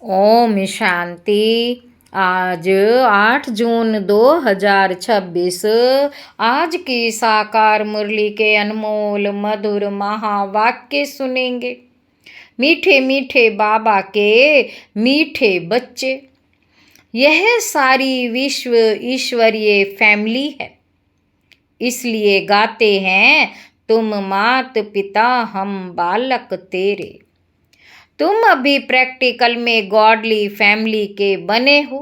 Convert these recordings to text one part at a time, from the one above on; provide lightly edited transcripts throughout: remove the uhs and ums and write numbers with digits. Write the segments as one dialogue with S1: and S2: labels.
S1: ओम शांति। आज 8 जून 2026 आज की साकार मुरली के अनमोल मधुर महावाक्य सुनेंगे। मीठे मीठे बाबा के मीठे बच्चे, यह सारी विश्व ईश्वरीय फैमिली है। इसलिए गाते हैं, तुम मात पिता हम बालक तेरे। तुम अभी प्रैक्टिकल में गॉडली फैमिली के बने हो।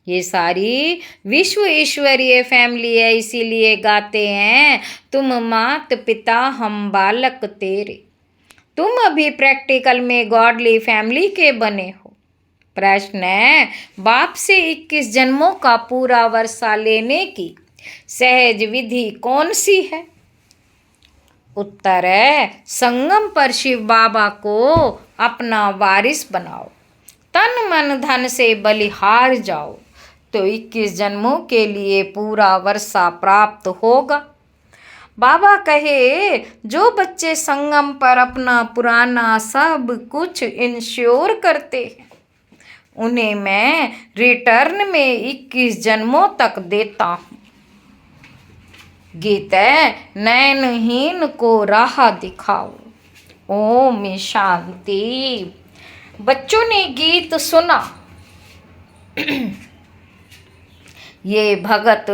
S1: ये सारी विश्व ईश्वरीय फैमिली है, इसीलिए गाते हैं, तुम मात पिता हम बालक तेरे। तुम अभी प्रैक्टिकल में गॉडली फैमिली के बने हो। प्रश्न है, बाप से 21 जन्मों का पूरा वर्षा लेने की सहज विधि कौन सी है? उत्तर है, संगम पर शिव बाबा को अपना वारिस बनाओ, तन मन धन से बलिहार जाओ, तो 21 जन्मों के लिए पूरा वर्षा प्राप्त होगा। बाबा कहे, जो बच्चे संगम पर अपना पुराना सब कुछ इंश्योर करते हैं, उन्हें मैं रिटर्न में 21 जन्मों तक देता हूँ। गीत है, नैनहीन को राह दिखाओ। ओम शांति। बच्चों ने गीत सुना। ये भगत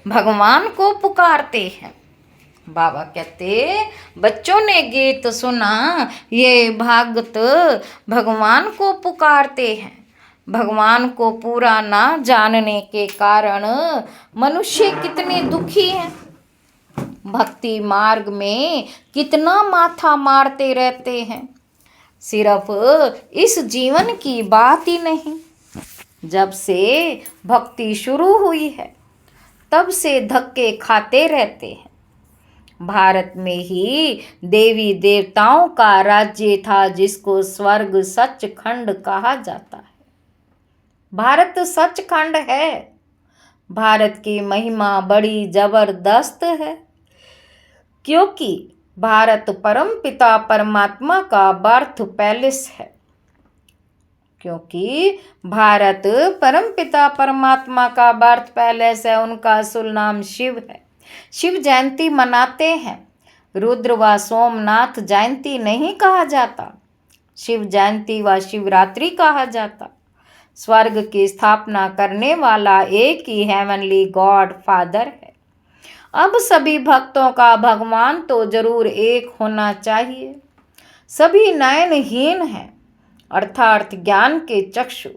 S1: भगवान को पुकारते हैं। बाबा कहते, बच्चों ने गीत सुना, ये भगत भगवान को पुकारते हैं। भगवान को पूरा ना जानने के कारण मनुष्य कितने दुखी हैं। भक्ति मार्ग में कितना माथा मारते रहते हैं। सिर्फ इस जीवन की बात ही नहीं, जब से भक्ति शुरू हुई है तब से धक्के खाते रहते हैं। भारत में ही देवी देवताओं का राज्य था, जिसको स्वर्ग सचखंड कहा जाता है। भारत सचखंड है। भारत की महिमा बड़ी जबरदस्त है, क्योंकि भारत परमपिता परमात्मा का बर्थ पैलेस है। क्योंकि भारत परमपिता परमात्मा का बर्थ पैलेस है, उनका असल नाम शिव है। शिव जयंती मनाते हैं। रुद्र व सोमनाथ जयंती नहीं कहा जाता, शिव जयंती व शिवरात्रि कहा जाता। स्वर्ग की स्थापना करने वाला एक ही हेवनली गॉड फादर है। अब सभी भक्तों का भगवान तो जरूर एक होना चाहिए। सभी नयनहीन हैं, अर्थात ज्ञान के चक्षु,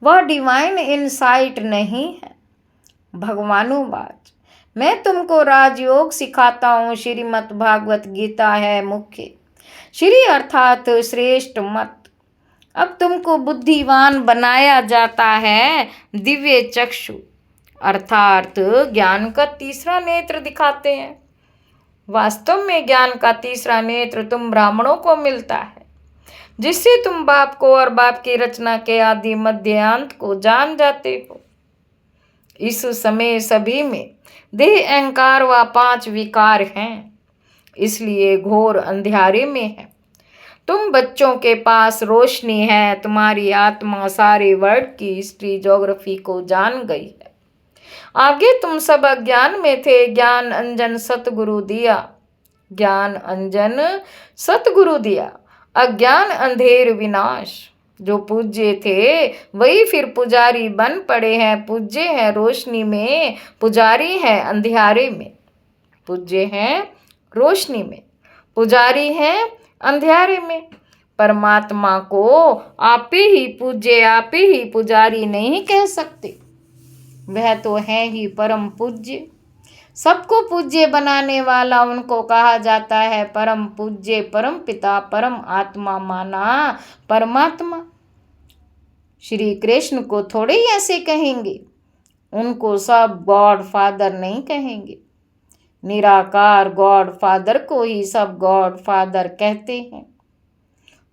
S1: वह डिवाइन इनसाइट नहीं है। भगवानुवाच, मैं तुमको राजयोग सिखाता हूँ। श्रीमद् भागवत गीता है मुख्य। श्री अर्थात श्रेष्ठ मत। अब तुमको बुद्धिवान बनाया जाता है। दिव्य चक्षु अर्थात ज्ञान का तीसरा नेत्र दिखाते हैं। वास्तव में ज्ञान का तीसरा नेत्र तुम ब्राह्मणों को मिलता है, जिससे तुम बाप को और बाप की रचना के आदि मध्य अंत को जान जाते हो। इस समय सभी में देह, अहंकार व 5 विकार हैं, इसलिए घोर अंधियारे में है। तुम बच्चों के पास रोशनी है। तुम्हारी आत्मा सारे वर्ल्ड की हिस्ट्री ज्योग्राफी को जान गई है। आगे तुम सब अज्ञान में थे, ज्ञान अंजन सतगुरु दिया। ज्ञान अंजन सतगुरु दिया, अज्ञान अंधेर विनाश। जो पूज्य थे वही फिर पुजारी बन पड़े हैं। पूज्य हैं रोशनी में, पुजारी हैं अंधियारे में। पूज्य हैं रोशनी में, पुजारी हैं अंधियारे में। परमात्मा को आप ही पूज्य, आप ही पुजारी नहीं कह सकते। वह तो है ही परम पूज्य। सबको पूज्य बनाने वाला उनको कहा जाता है परम पूज्य। परम पिता परम आत्मा माना परमात्मा। श्री कृष्ण को थोड़े ही ऐसे कहेंगे, उनको सब गॉड फादर नहीं कहेंगे। निराकार गॉड फादर को ही सब गॉड फादर कहते हैं।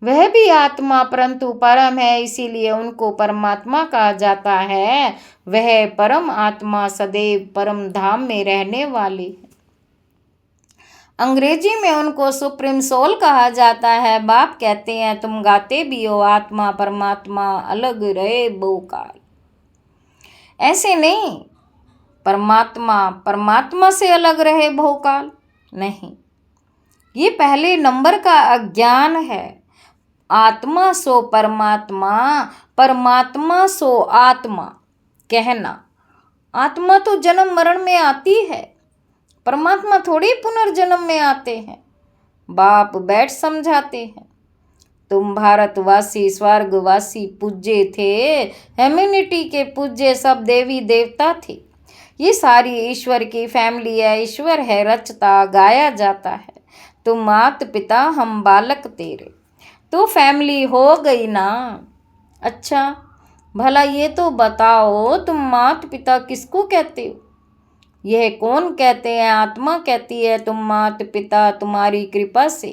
S1: वह भी आत्मा परंतु परम है, इसीलिए उनको परमात्मा कहा जाता है। वह परम आत्मा सदैव परम धाम में रहने वाली है। अंग्रेजी में उनको सुप्रीम सोल कहा जाता है। बाप कहते हैं तुम गाते भी हो आत्मा परमात्मा अलग रहे बहुकाल। ऐसे नहीं, परमात्मा परमात्मा से अलग रहे बहुकाल नहीं, ये पहले नंबर का अज्ञान है। आत्मा सो परमात्मा, परमात्मा सो आत्मा कहना। आत्मा तो जन्म मरण में आती है, परमात्मा थोड़ी पुनर्जन्म में आते हैं। बाप बैठ समझाते हैं, तुम भारतवासी स्वर्गवासी पूज्य थे, ह्यूमैनिटी के पूज्य सब देवी देवता थे। ये सारी ईश्वर की फैमिली है, ईश्वर है रचता, गाया जाता है। तुम मात पिता हम बालक तेरे, तो फैमिली हो गई ना। अच्छा भला ये तो बताओ तुम मात पिता किसको कहते हो? यह कौन कहते हैं? आत्मा कहती है तुम मात पिता तुम्हारी कृपा से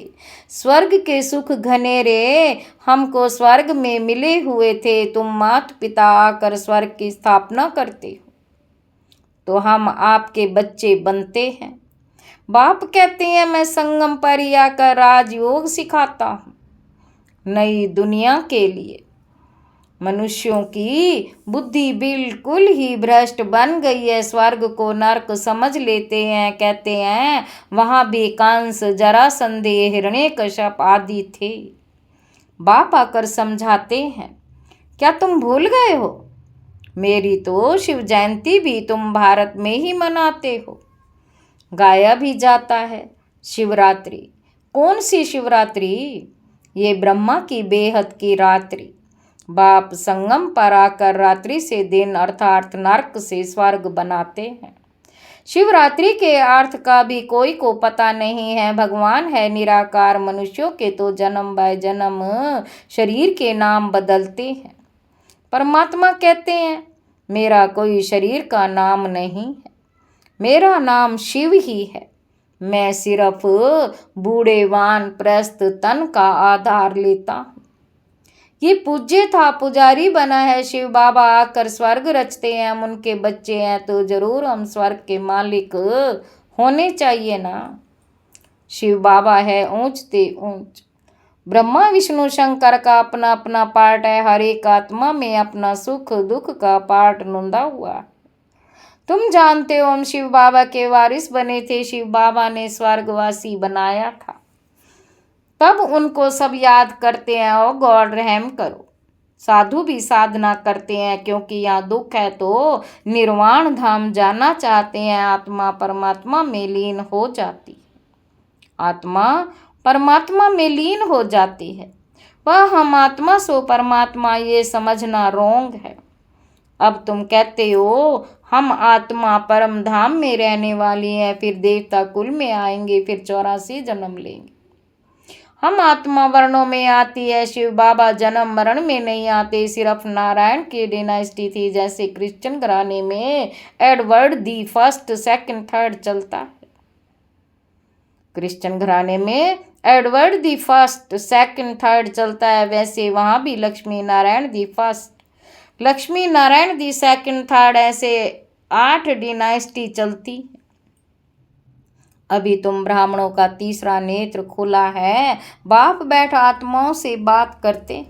S1: स्वर्ग के सुख घनेरे हमको स्वर्ग में मिले हुए थे। तुम मात पिता आकर स्वर्ग की स्थापना करते हो तो हम आपके बच्चे बनते हैं। बाप कहते हैं मैं संगम पर आकर राजयोग सिखाता हूँ नई दुनिया के लिए। मनुष्यों की बुद्धि बिल्कुल ही भ्रष्ट बन गई है, स्वर्ग को नरक समझ लेते हैं। कहते हैं वहाँ भी कंस जरासंध हिरण्यकश्यप आदि थे। बाप आकर समझाते हैं क्या तुम भूल गए हो? मेरी तो शिव जयंती भी तुम भारत में ही मनाते हो, गाया भी जाता है। शिवरात्रि कौन सी शिवरात्रि? ये ब्रह्मा की बेहद की रात्रि। बाप संगम पर आकर रात्रि से दिन अर्थात नरक से स्वर्ग बनाते हैं। शिवरात्रि के अर्थ का भी कोई को पता नहीं है। भगवान है निराकार, मनुष्यों के तो जन्म बाय जन्म शरीर के नाम बदलते हैं। परमात्मा कहते हैं मेरा कोई शरीर का नाम नहीं है, मेरा नाम शिव ही है। मैं सिर्फ बूढ़े वानप्रस्थ तन का आधार लेता हूँ। ये पूज्य था, पुजारी बना है। शिव बाबा आकर स्वर्ग रचते हैं, हम उनके बच्चे हैं तो जरूर हम स्वर्ग के मालिक होने चाहिए ना। शिव बाबा है ऊंच ते ऊंच, ब्रह्मा विष्णु शंकर का अपना अपना पार्ट है। हर एक आत्मा में अपना सुख दुख का पार्ट नुंदा हुआ है। तुम जानते हो हम शिव बाबा के वारिस बने थे, शिव बाबा ने स्वर्गवासी बनाया था। तब उनको सब याद करते हैं ओ गॉड रहम करो। साधु भी साधना करते हैं क्योंकि यहाँ दुख है तो निर्वाण धाम जाना चाहते हैं। आत्मा परमात्मा में लीन हो जाती है, आत्मा परमात्मा में लीन हो जाती है। वह हम आत्मा सो परमात्मा, ये समझना रोंग है। अब तुम कहते हो हम आत्मा परम धाम में रहने वाली हैं, फिर देवता कुल में आएंगे, फिर 84 जन्म लेंगे। हम आत्मा वर्णों में आती है, शिव बाबा जन्म मरण में नहीं आते। सिर्फ नारायण की डिनाइस्टी थी, जैसे क्रिश्चियन घराने में Edward the first second third चलता है। क्रिश्चियन घराने में Edward the first second third चलता है, वैसे वहाँ भी Lakshmi Narayan the first, Lakshmi Narayan the second third, ऐसे 8 डिनाइस्टी चलती है। अभी तुम ब्राह्मणों का तीसरा नेत्र खुला है, बाप बैठ आत्माओं से बात करते।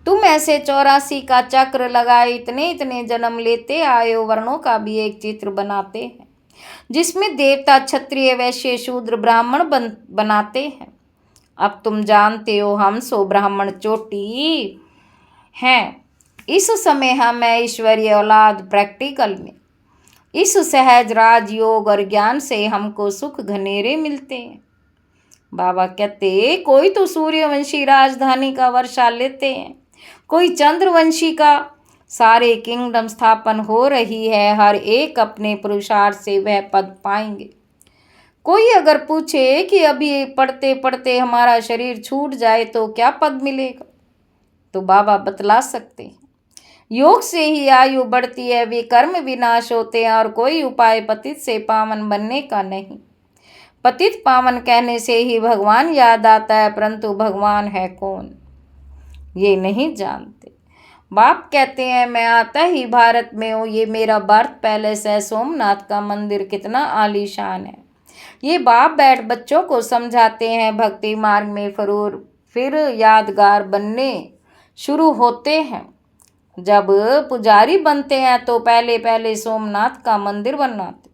S1: तुम ऐसे 84 का चक्र लगाए इतने इतने जन्म लेते आए हो। वर्णों का भी एक चित्र बनाते हैं जिसमें देवता क्षत्रिय वैश्य शूद्र ब्राह्मण बनाते हैं। अब तुम जानते हो हम सो ब्राह्मण चोटी हैं। इस समय हम ईश्वरीय औलाद प्रैक्टिकल में इस सहज राजयोग और ज्ञान से हमको सुख घनेरे मिलते हैं। बाबा कहते कोई तो सूर्यवंशी राजधानी का वर्षा लेते हैं, कोई चंद्रवंशी का। सारे किंगडम स्थापन हो रही है, हर एक अपने पुरुषार्थ से वह पद पाएंगे। कोई अगर पूछे कि अभी पढ़ते पढ़ते हमारा शरीर छूट जाए तो क्या पद मिलेगा, तो बाबा बतला सकते हैं योग से ही आयु बढ़ती है, वे कर्म विनाश होते हैं और कोई उपाय पतित से पावन बनने का नहीं। पतित पावन कहने से ही भगवान याद आता है, परंतु भगवान है कौन ये नहीं जानते। बाप कहते हैं मैं आता ही भारत में हूँ, ये मेरा बर्थ पैलेस है। सोमनाथ का मंदिर कितना आलीशान है, ये बाप बैठ बच्चों को समझाते हैं भक्ति मार्ग में फिर यादगार बनने शुरू होते हैं। जब पुजारी बनते हैं तो पहले पहले सोमनाथ का मंदिर बनाते,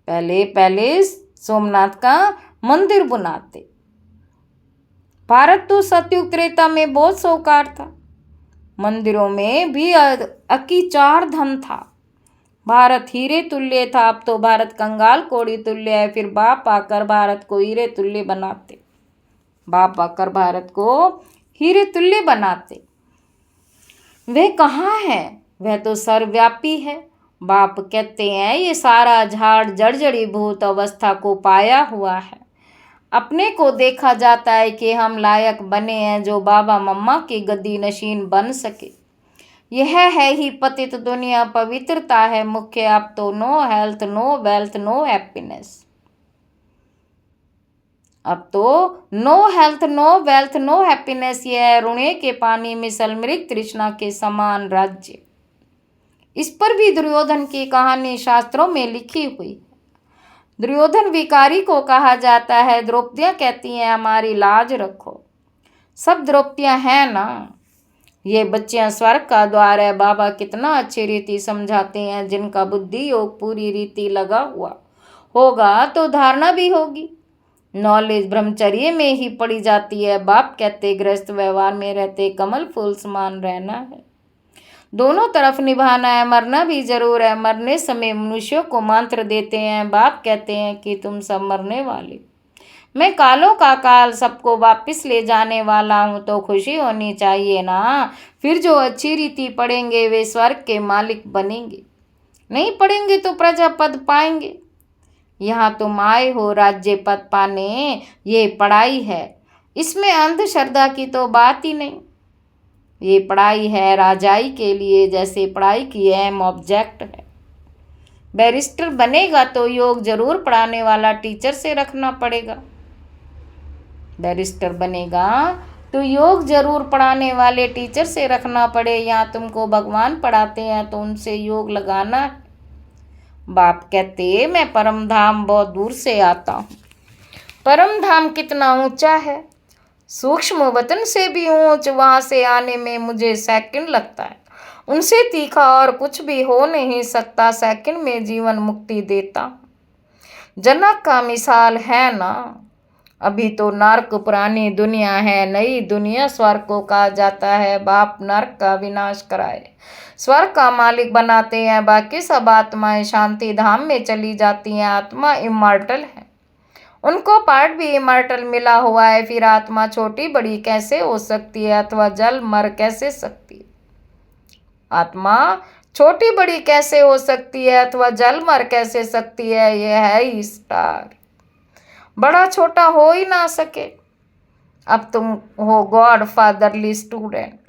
S1: पहले सोमनाथ का मंदिर बनाते। भारत तो सतयुग त्रेता में बहुत साहूकार था, मंदिरों में भी अकीचार धन था। भारत हीरे तुल्य था, अब तो भारत कंगाल कोड़ी तुल्य है। फिर बाप आकर भारत को हीरे तुल्य बनाते, बाप आकर भारत को हीरे तुल्य बनाते। वह कहाँ है? वह तो सर्वव्यापी है। बाप कहते हैं ये सारा झाड़ जर्जरीभूत अवस्था को पाया हुआ है। अपने को देखा जाता है कि हम लायक बने हैं जो बाबा मम्मा की गद्दी नशीन बन सके। यह है ही पतित दुनिया, पवित्रता है मुख्य। अब तो no health no wealth no happiness, अब तो no health no wealth no happiness. यह है रुणे के पानी में सलमृग तृष्णा के समान राज्य। इस पर भी दुर्योधन की कहानी शास्त्रों में लिखी हुई है। दुर्योधन विकारी को कहा जाता है। द्रौपदियां कहती हैं हमारी लाज रखो। सब द्रौपदियां हैं ना, ये बच्चियां स्वर्ग का द्वार है। बाबा कितना अच्छी रीति समझाते हैं। जिनका बुद्धि योग पूरी रीति लगा हुआ होगा तो धारणा भी होगी। नॉलेज ब्रह्मचर्य में ही पड़ी जाती है। बाप कहते गृहस्थ व्यवहार में रहते कमल फूल समान रहना है, दोनों तरफ निभाना है, मरना भी जरूर है। मरने समय मनुष्यों को मंत्र देते हैं। बाप कहते हैं कि तुम सब मरने वाले, मैं कालों का काल सबको वापस ले जाने वाला हूँ, तो खुशी होनी चाहिए ना। फिर जो अच्छी रीति पढ़ेंगे वे स्वर्ग के मालिक बनेंगे, नहीं पढ़ेंगे तो प्रजा पद पाएंगे। यहाँ तुम आए हो राज्य पद पाने, ये पढ़ाई है, इसमें अंधश्रद्धा की तो बात ही नहीं। ये पढ़ाई है राजाई के लिए, जैसे पढ़ाई की अहम ऑब्जेक्ट है। बैरिस्टर बनेगा तो योग जरूर पढ़ाने वाला टीचर से रखना पड़ेगा। बैरिस्टर बनेगा तो योग जरूर पढ़ाने वाले टीचर से रखना पड़े। यहाँ तुमको भगवान पढ़ाते हैं तो उनसे योग लगाना है। बाप कहते मैं परम धाम बहुत दूर से आता हूँ। परम धाम कितना ऊंचा है, सूक्ष्म वतन से भी ऊंच। वहां से आने में मुझे सेकंड लगता है, उनसे तीखा और कुछ भी हो नहीं सकता। सेकंड में जीवन मुक्ति देता जनक का मिसाल है ना। अभी तो नर्क पुरानी दुनिया है, नई दुनिया स्वर्ग को कहा जाता है। बाप नर्क का विनाश कराए, स्वर्ग का मालिक बनाते हैं। बाकी सब आत्माएं शांति धाम में चली जाती हैं। आत्मा इमॉर्टल है, उनको पार्ट भी इमॉर्टल मिला हुआ है। फिर आत्मा छोटी बड़ी कैसे हो सकती है, अथवा जल मर कैसे सकती है? आत्मा छोटी बड़ी कैसे हो सकती है अथवा जल मर कैसे सकती है? यह है स्टार, बड़ा छोटा हो ही ना सके। अब तुम हो God fatherly student.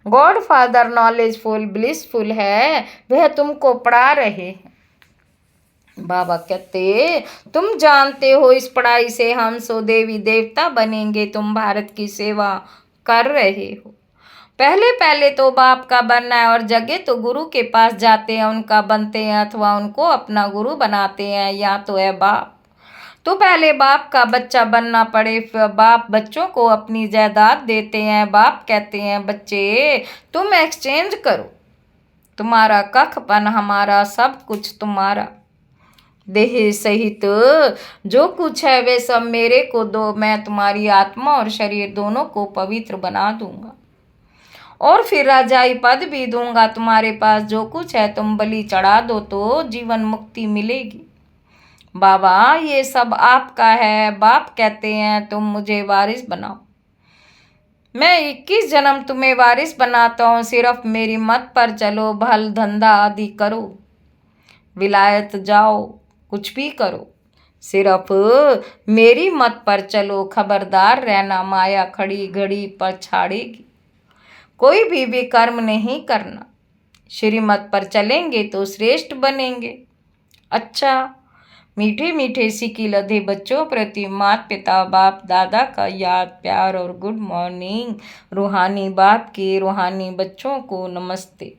S1: God father knowledgeful blissful है, वह तुमको पढ़ा रहे हैं। बाबा कहते तुम जानते हो इस पढ़ाई से हम सो देवी देवता बनेंगे। तुम भारत की सेवा कर रहे हो। पहले पहले तो बाप का बनना है, और जगह तो गुरु के पास जाते हैं, उनका बनते हैं अथवा उनको अपना गुरु बनाते हैं। या तो है बाप, तो पहले बाप का बच्चा बनना पड़े। फिर बाप बच्चों को अपनी जायदाद देते हैं। बाप कहते हैं बच्चे तुम एक्सचेंज करो, तुम्हारा कखपन हमारा, सब कुछ तुम्हारा। देह सहित जो कुछ है वे सब मेरे को दो, मैं तुम्हारी आत्मा और शरीर दोनों को पवित्र बना दूंगा, और फिर राजाई पद भी दूंगा। तुम्हारे पास जो कुछ है तुम बलि चढ़ा दो तो जीवन मुक्ति मिलेगी। बाबा ये सब आपका है। बाप कहते हैं तुम मुझे वारिस बनाओ। मैं 21 जन्म तुम्हें वारिस बनाता हूँ, सिर्फ मेरी मत पर चलो। भल धंधा आदि करो, विलायत जाओ, कुछ भी करो, सिर्फ मेरी मत पर चलो। खबरदार रहना, माया खड़ी घड़ी पर छाड़ेगी। कोई भी विकर्म नहीं करना, श्रीमत पर चलेंगे तो श्रेष्ठ बनेंगे। अच्छा, मीठे मीठे सिकी लधे बच्चों प्रति माता पिता बाप दादा का याद प्यार और गुड मॉर्निंग। रूहानी बाप के रूहानी बच्चों को नमस्ते।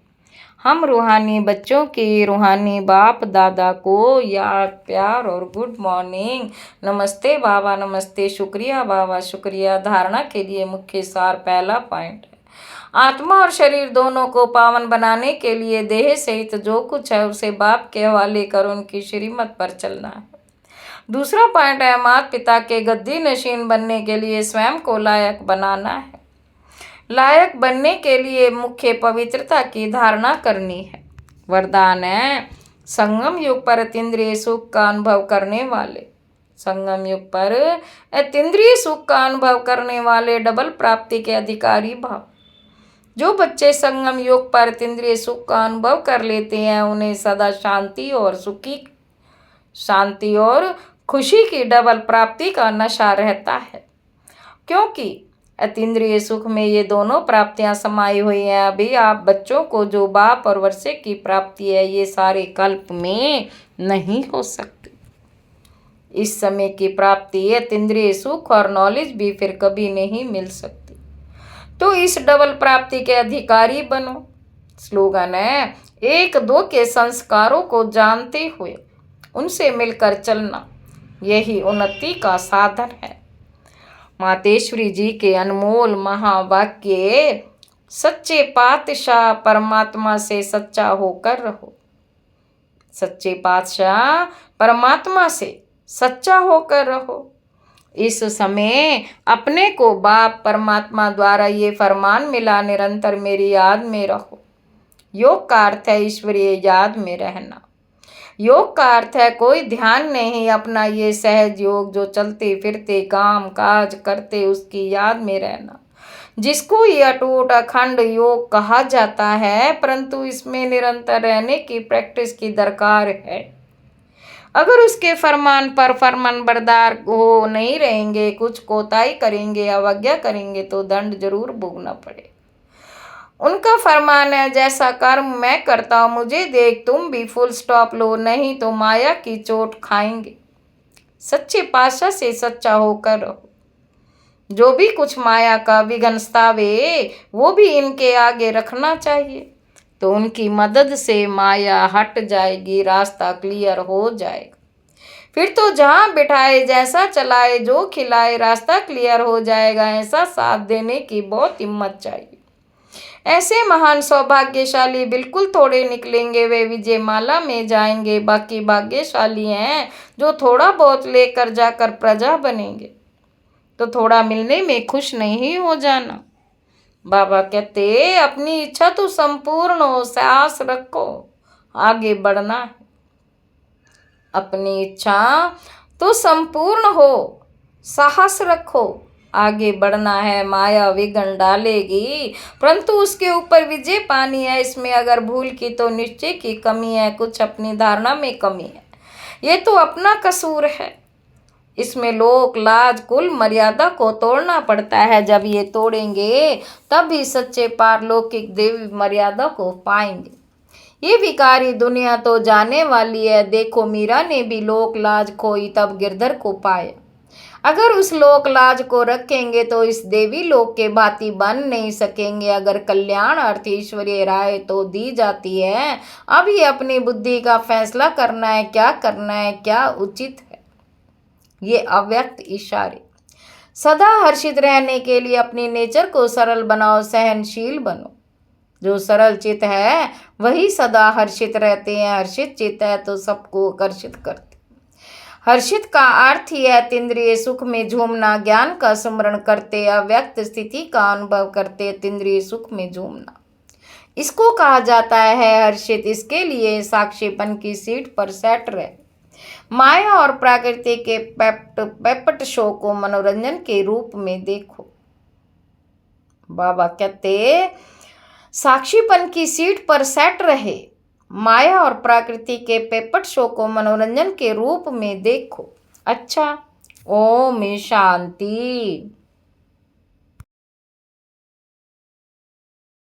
S1: हम रूहानी बच्चों की रूहानी बाप दादा को याद, प्यार और गुड मॉर्निंग। नमस्ते बाबा, नमस्ते, शुक्रिया बाबा, शुक्रिया। धारणा के लिए मुख्य सार। पहला पॉइंट है, आत्मा और शरीर दोनों को पावन बनाने के लिए देह सहित जो कुछ है उसे बाप के हवाले कर उनकी श्रीमत पर चलना है। दूसरा पॉइंट है, माता पिता के गद्दी नशीन बनने के लिए स्वयं को लायक बनाना है। लायक बनने के लिए मुख्य पवित्रता की धारणा करनी है। वरदान है, संगम युग पर अतीन्द्रिय सुख का अनुभव करने वाले, संगम युग पर अतीन्द्रिय सुख का अनुभव करने वाले डबल प्राप्ति के अधिकारी भाव। जो बच्चे संगम योग पर अतीन्द्रिय सुख का अनुभव कर लेते हैं उन्हें सदा शांति और खुशी की डबल प्राप्ति का नशा रहता है, क्योंकि अतीन्द्रिय सुख में ये दोनों प्राप्तियां समाई हुई हैं। अभी आप बच्चों को जो बाप और वर्षे की प्राप्ति है ये सारे कल्प में नहीं हो सकती। इस समय की प्राप्ति अतीन्द्रिय सुख और नॉलेज भी फिर कभी नहीं मिल सकती। तो इस डबल प्राप्ति के अधिकारी बनो। स्लोगन है, एक दो के संस्कारों को जानते हुए उनसे मिलकर चलना, यही उन्नति का साधन है। मातेश्वरी जी के अनमोल महावाक्य, सच्चे पातशाह परमात्मा से सच्चा होकर रहो। सच्चे पातशाह परमात्मा से सच्चा होकर रहो। इस समय अपने को बाप परमात्मा द्वारा ये फरमान मिला, निरंतर मेरी याद में रहो। योग का अर्थ है ईश्वरीय याद में रहना। योग का अर्थ है कोई ध्यान नहीं, अपना ये सहज योग जो चलते फिरते काम काज करते उसकी याद में रहना, जिसको ये अटूट अखंड योग कहा जाता है। परंतु इसमें निरंतर रहने की प्रैक्टिस की दरकार है। अगर उसके फरमान पर फरमानबरदार हो नहीं रहेंगे, कुछ कोताही करेंगे, अवज्ञा करेंगे तो दंड जरूर भोगना पड़े। उनका फरमान है, जैसा कर्म मैं करता हूँ मुझे देख तुम भी फुल स्टॉप लो, नहीं तो माया की चोट खाएंगे। सच्चे पातशाह से सच्चा होकर रहो। जो भी कुछ माया का विघ्नस्तावे वो भी इनके आगे रखना चाहिए, तो उनकी मदद से माया हट जाएगी, रास्ता क्लियर हो जाएगा। फिर तो जहाँ बिठाए जैसा चलाए जो खिलाए रास्ता क्लियर हो जाएगा। ऐसा साथ देने की बहुत हिम्मत चाहिए। ऐसे महान सौभाग्यशाली बिल्कुल थोड़े निकलेंगे, वे विजय माला में जाएंगे। बाकी भाग्यशाली हैं जो थोड़ा बहुत लेकर जाकर प्रजा बनेंगे। तो थोड़ा मिलने में खुश नहीं हो जाना। बाबा कहते, अपनी इच्छा तो संपूर्ण हो, साहस रखो, आगे बढ़ना है। अपनी इच्छा तो संपूर्ण हो, साहस रखो, आगे बढ़ना है। माया विघ्न डालेगी परंतु उसके ऊपर विजय पानी है। इसमें अगर भूल की तो निश्चय की कमी है, कुछ अपनी धारणा में कमी है, ये तो अपना कसूर है। इसमें लोक लाज कुल मर्यादा को तोड़ना पड़ता है। जब ये तोड़ेंगे तब ही सच्चे पारलौकिक देवी मर्यादा को पाएंगे। ये विकारी दुनिया तो जाने वाली है। देखो मीरा ने भी लोक लाज खोई तब गिरधर को पाया। अगर उस लोक लाज को रखेंगे तो इस देवी लोक के भांति बन नहीं सकेंगे। अगर कल्याण अर्थ ईश्वरीय राय तो दी जाती है, अब ये अपनी बुद्धि का फैसला करना है, क्या करना है, क्या उचित है। ये अव्यक्त इशारे। सदा हर्षित रहने के लिए अपनी नेचर को सरल बनाओ, सहनशील बनो। जो सरल चित्त है वही सदा हर्षित रहते हैं। हर्षित चित्त है तो सबको आकर्षित करते। हर्षित का अर्थ ही है अतीन्द्रिय सुख में झूमना, ज्ञान का सुमरण करते, अव्यक्त स्थिति का अनुभव करते, अतीन्द्रिय सुख में झूमना, इसको कहा जाता है हर्षित। इसके लिए साक्षीपन की सीट पर सेट रहे। माया और प्रकृति के पेपट शो को मनोरंजन के रूप में देखो। बाबा कहते, साक्षीपन की सीट पर सेट रहे, माया और प्रकृति के पेपट शो को मनोरंजन के रूप में देखो। अच्छा, ओम शांति।